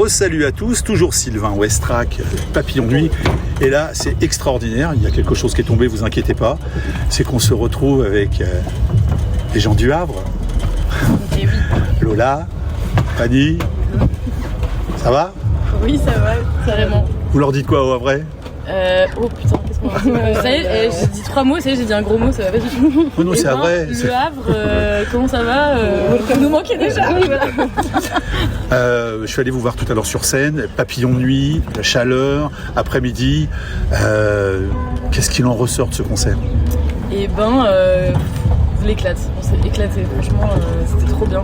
Salut à tous, toujours Sylvain Westrack, Papillon de Nuit. Et là, c'est extraordinaire, il y a quelque chose qui est tombé, vous inquiétez pas. C'est qu'on se retrouve avec les gens du Havre. Et oui. Lola, Fanny, ça va? Oui, ça va, carrément. Vous leur dites quoi au Havrais? Oh putain, qu'est-ce qu'on va dire? Ça y est, j'ai dit 3 mots, ça y est, j'ai dit un gros mot, ça va pas du tout. Oh non, c'est vrai. Le Havre, comment ça va? Nous manquait déjà. Oui, voilà. Je suis allé vous voir tout à l'heure sur scène, Papillon de Nuit, la chaleur, après-midi. Qu'est-ce qu'il en ressort de ce concert? Et l'éclate. On s'est éclaté, franchement, c'était trop bien.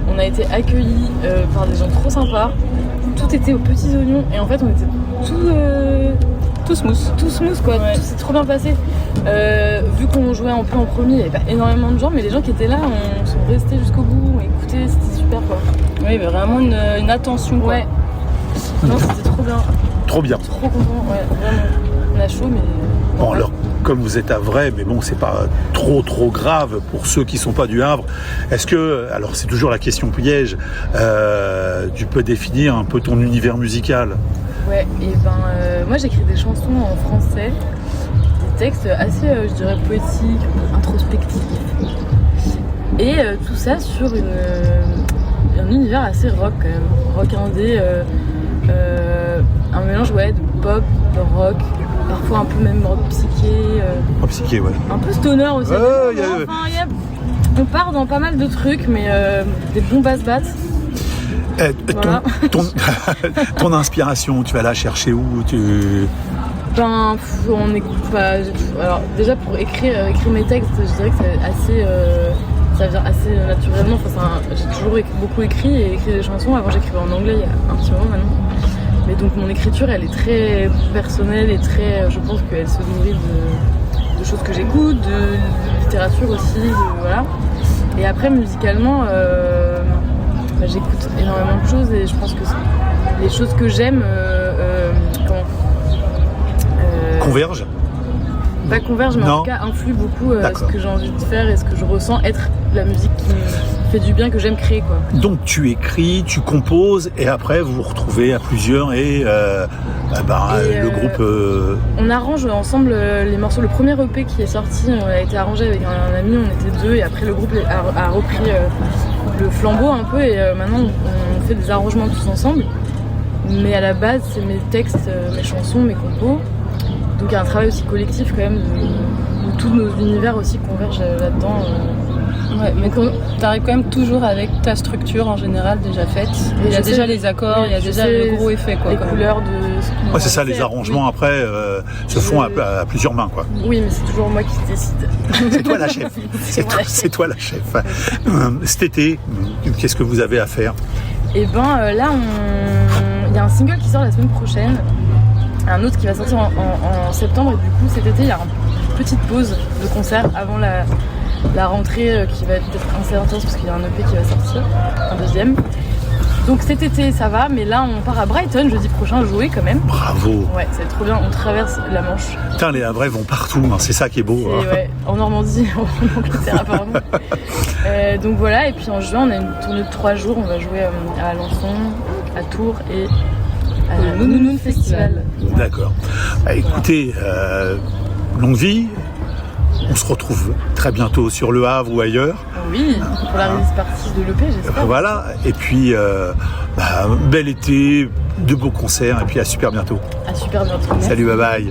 On a été accueillis par des gens trop sympas. Tout était aux petits oignons et en fait on était tout smooth quoi, ouais. Tout s'est trop bien passé. Vu qu'on jouait un peu en premier, il n'y avait pas énormément de gens, mais les gens qui étaient là sont restés jusqu'au bout, ont écouté, c'était super quoi. Oui, il y avait vraiment une attention quoi. Ouais. Non, c'était trop bien. Trop bien. Trop content, ouais, vraiment. On a chaud mais... Bon alors, comme vous êtes à Vrai, mais bon, c'est pas trop grave pour ceux qui sont pas du Havre. Est-ce que, alors c'est toujours la question piège, tu peux définir un peu ton univers musical? Ouais, et moi j'écris des chansons en français, des textes assez, je dirais, poétiques, introspectifs. Et tout ça sur un univers assez rock quand même, rock indé, un mélange de pop, de rock, parfois un peu même rock psyché. Psyché, ouais. Un peu stoner aussi. On part dans pas mal de trucs, mais des bons basses-battes. Voilà. Ton inspiration, tu vas la chercher où? On écoute pas. Alors déjà pour écrire mes textes, je dirais que c'est assez, ça vient assez naturellement. J'ai toujours beaucoup écrit et écrit des chansons. Avant j'écrivais en anglais il y a un petit moment maintenant. Mais donc mon écriture elle est très personnelle et très, je pense qu'elle se nourrit de choses que j'écoute, de littérature aussi, voilà. Et après musicalement, j'écoute énormément de choses et je pense que les choses que j'aime convergent. Pas convergent, mais non. En tout cas influent beaucoup ce que j'ai envie de faire et ce que je ressens être la musique qui me fait du bien, que j'aime créer quoi. Donc tu écris, tu composes et après vous vous retrouvez à plusieurs et le groupe... On arrange ensemble les morceaux. Le premier EP qui est sorti a été arrangé avec un ami, on était deux et après le groupe a repris le flambeau un peu et maintenant on fait des arrangements tous ensemble. Mais à la base c'est mes textes, mes chansons, mes compos. Donc il y a un travail aussi collectif quand même où tous nos univers aussi convergent là-dedans. Ouais, mais t'arrives quand même toujours avec ta structure en général déjà faite. Il y a déjà les accords, il y a déjà le gros effet quoi. Les couleurs de... Ouais, c'est ça, les arrangements après se font à plusieurs mains quoi. Oui, mais c'est toujours moi qui décide. C'est toi la chef. C'est toi la chef. Cet été, qu'est-ce que vous avez à faire? Et là, il y a un single qui sort la semaine prochaine. Un autre qui va sortir en septembre et du coup cet été il y a une petite pause de concert avant la rentrée qui va être peut-être assez intense parce qu'il y a un EP qui va sortir, un deuxième. Donc cet été ça va, mais là on part à Brighton jeudi prochain jouer quand même. Bravo. Ouais, c'est trop bien, on traverse la Manche. Putain, les Havrais vont partout, hein. C'est ça qui est beau. Ouais, en Normandie, en Angleterre apparemment. Donc voilà, et puis en juin on a une tournée de 3 jours, on va jouer à Alençon, à Tours et au Nounoun Festival. D'accord. Écoutez, longue vie. On se retrouve très bientôt sur Le Havre ou ailleurs. Oui, pour la release partie de l'EP, j'espère. Voilà, et puis bel été, de beaux concerts, et puis à super bientôt. À super bientôt. Merci. Salut, bye bye.